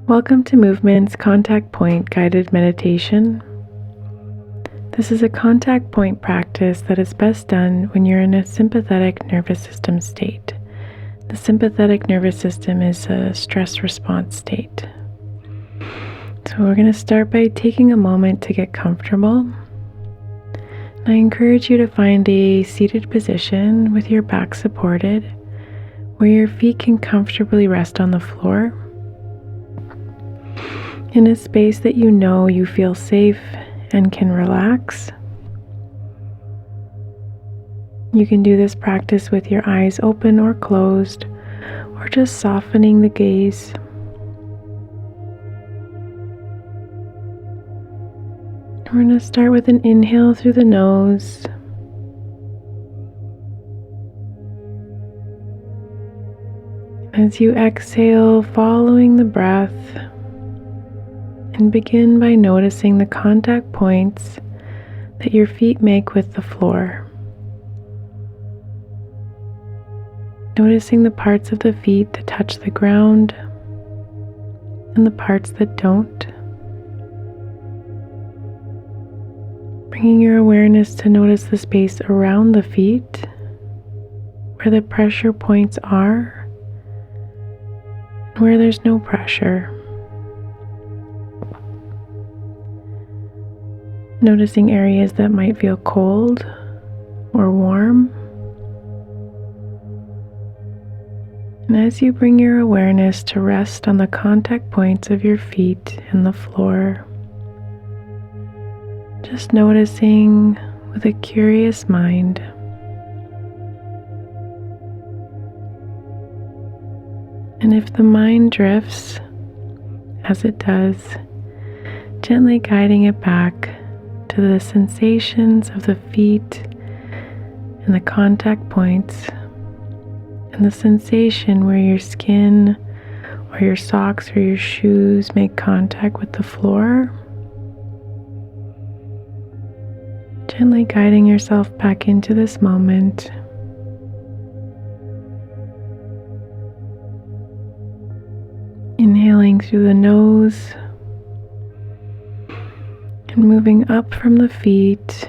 Welcome to Movement's Contact Point Guided Meditation. This is a contact point practice that is best done when you're in a sympathetic nervous system state. The sympathetic nervous system is a stress response state. So we're going to start by taking a moment to get comfortable. I encourage you to find a seated position with your back supported, where your feet can comfortably rest on the floor, in a space that you feel safe and can relax. You can do this practice with your eyes open or closed, or just softening the gaze. We're going to start with an inhale through the nose. As you exhale, following the breath, and begin by noticing the contact points that your feet make with the floor. Noticing the parts of the feet that touch the ground and the parts that don't. Bringing your awareness to notice the space around the feet, where the pressure points are, and where there's no pressure. Noticing areas that might feel cold or warm. And as you bring your awareness to rest on the contact points of your feet and the floor, just noticing with a curious mind. And if the mind drifts, as it does, gently guiding it back to the sensations of the feet and the contact points, and the sensation where your skin or your socks or your shoes make contact with the floor. Gently guiding yourself back into this moment. Inhaling through the nose and moving up from the feet,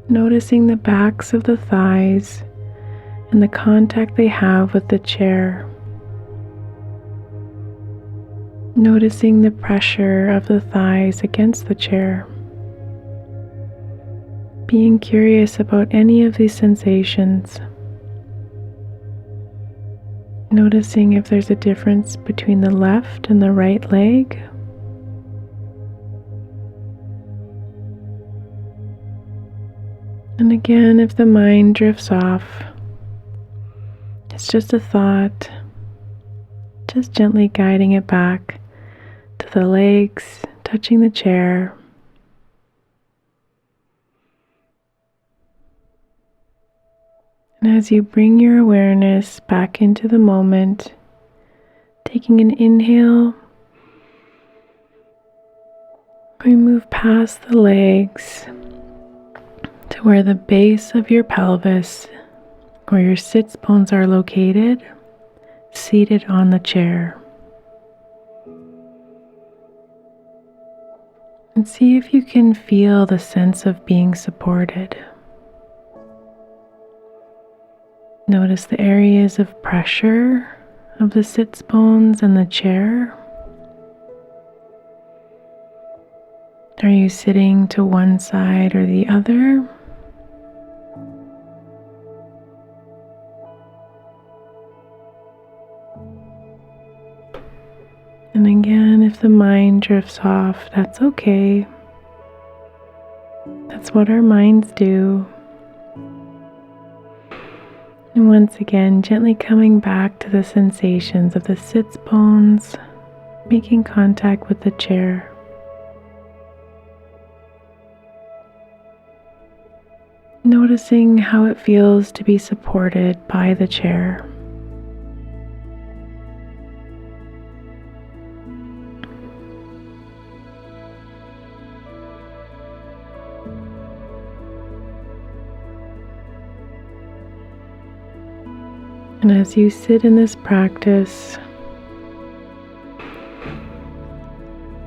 noticing the backs of the thighs and the contact they have with the chair. Noticing the pressure of the thighs against the chair. Being curious about any of these sensations. Noticing if there's a difference between the left and the right leg. And again, if the mind drifts off, it's just a thought, just gently guiding it back to the legs, touching the chair. And as you bring your awareness back into the moment, taking an inhale, we move past the legs to where the base of your pelvis, where your sits bones are located, seated on the chair. And see if you can feel the sense of being supported. Notice the areas of pressure of the sits bones and the chair. Are you sitting to one side or the other? And again, if the mind drifts off, that's okay. That's what our minds do. And once again, gently coming back to the sensations of the sits bones, making contact with the chair. Noticing how it feels to be supported by the chair. And as you sit in this practice,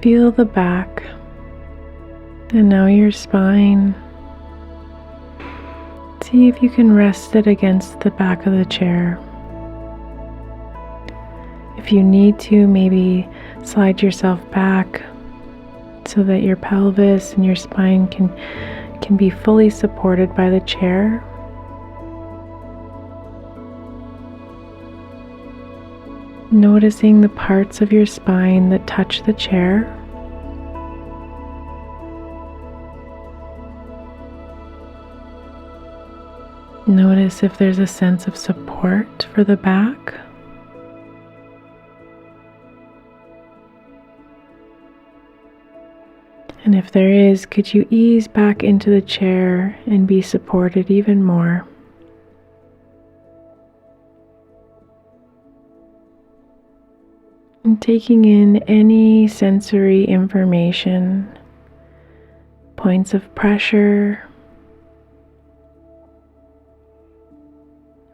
feel the back, and now your spine. See if you can rest it against the back of the chair. If you need to, maybe slide yourself back so that your pelvis and your spine can be fully supported by the chair. Noticing the parts of your spine that touch the chair. Notice if there's a sense of support for the back. And if there is, could you ease back into the chair and be supported even more? And taking in any sensory information, points of pressure.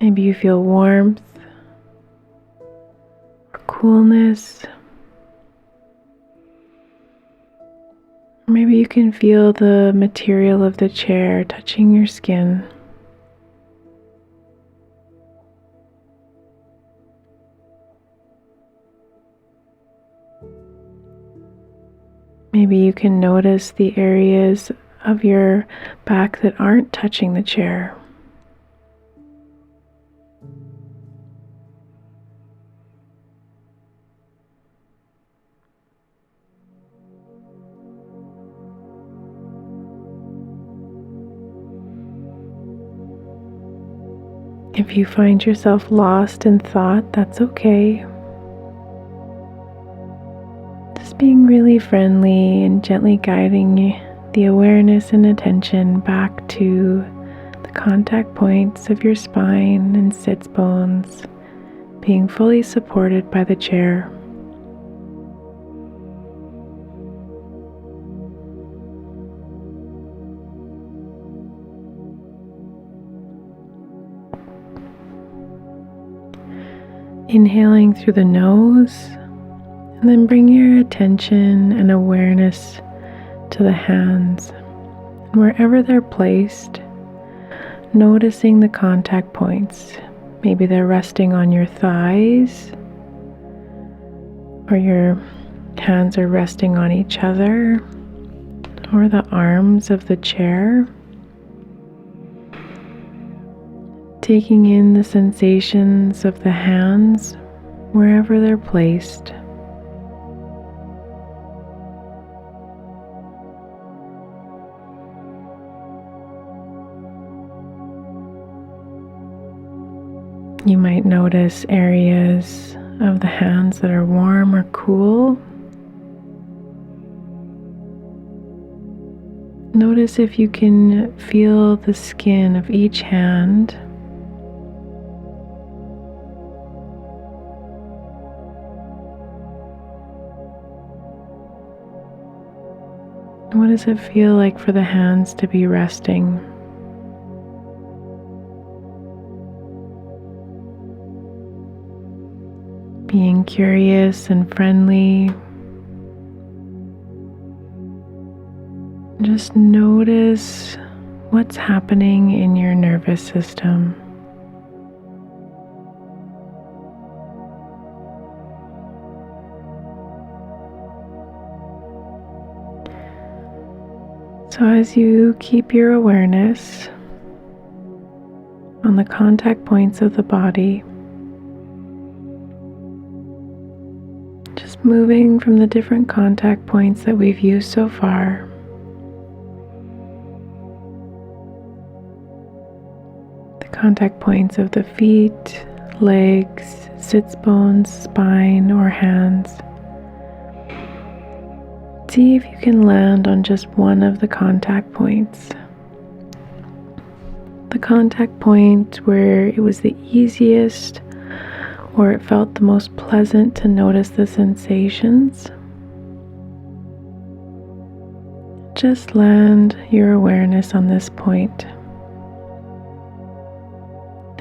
Maybe you feel warmth or coolness. Or maybe you can feel the material of the chair touching your skin. Maybe you can notice the areas of your back that aren't touching the chair. If you find yourself lost in thought, that's okay. Just being really friendly and gently guiding the awareness and attention back to the contact points of your spine and sits bones, being fully supported by the chair. Inhaling through the nose, and then bring your attention and awareness to the hands. And wherever they're placed, noticing the contact points. Maybe they're resting on your thighs, or your hands are resting on each other, or the arms of the chair. Taking in the sensations of the hands wherever they're placed. You might notice areas of the hands that are warm or cool. Notice if you can feel the skin of each hand. What does it feel like for the hands to be resting? Being curious and friendly. Just notice what's happening in your nervous system. So as you keep your awareness on the contact points of the body, just moving from the different contact points that we've used so far, the contact points of the feet, legs, sits bones, spine, or hands. See if you can land on just one of the contact points. The contact point where it was the easiest or it felt the most pleasant to notice the sensations. Just land your awareness on this point.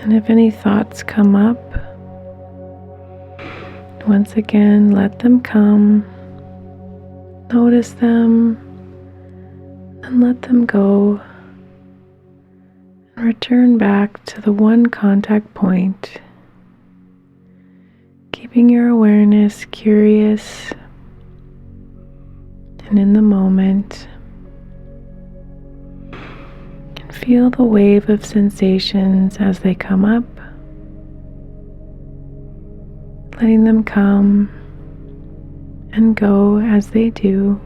And if any thoughts come up, once again, let them come. Notice them and let them go. And return back to the one contact point, keeping your awareness curious and in the moment. And feel the wave of sensations as they come up, letting them come and go as they do.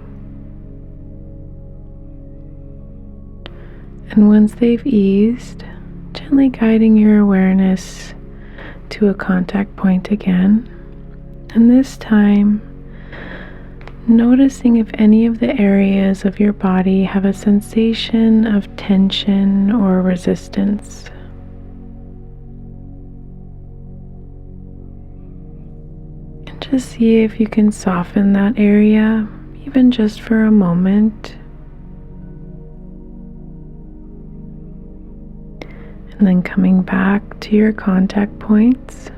And once they've eased, gently guiding your awareness to a contact point again. And this time, noticing if any of the areas of your body have a sensation of tension or resistance. And just see if you can soften that area, even just for a moment. And then coming back to your contact points,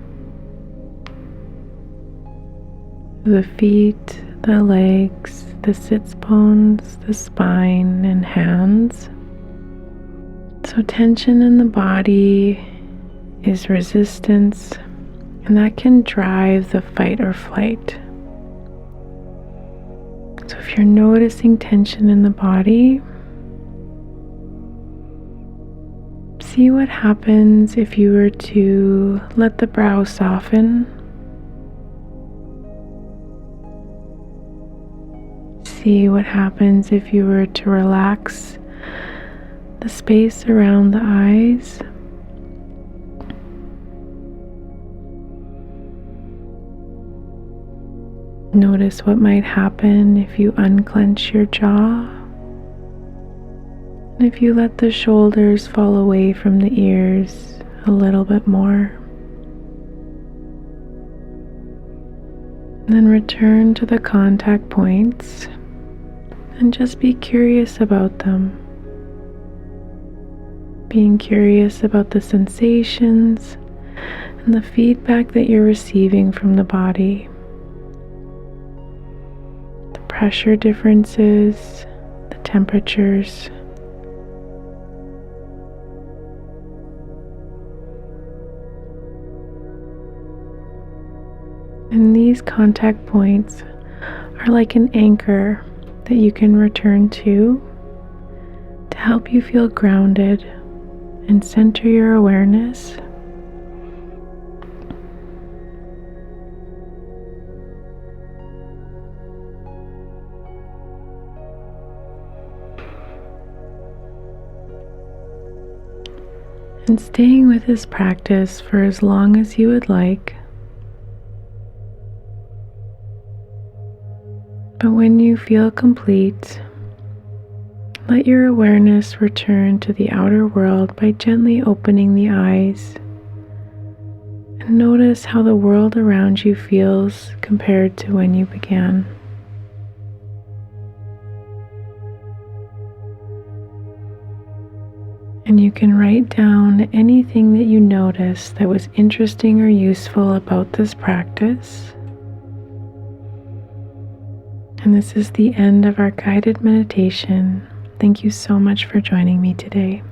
the feet, the legs, the sits bones, the spine, and hands. So tension in the body is resistance, and that can drive the fight or flight. So if you're noticing tension in the body, see what happens if you were to let the brow soften. See what happens if you were to relax the space around the eyes. Notice what might happen if you unclench your jaw. And if you let the shoulders fall away from the ears a little bit more. And then return to the contact points and just be curious about them. Being curious about the sensations and the feedback that you're receiving from the body. The pressure differences, the temperatures. And these contact points are like an anchor that you can return to help you feel grounded and center your awareness. And staying with this practice for as long as you would like. But when you feel complete, let your awareness return to the outer world by gently opening the eyes. And notice how the world around you feels compared to when you began. And you can write down anything that you notice that was interesting or useful about this practice. And this is the end of our guided meditation. Thank you so much for joining me today.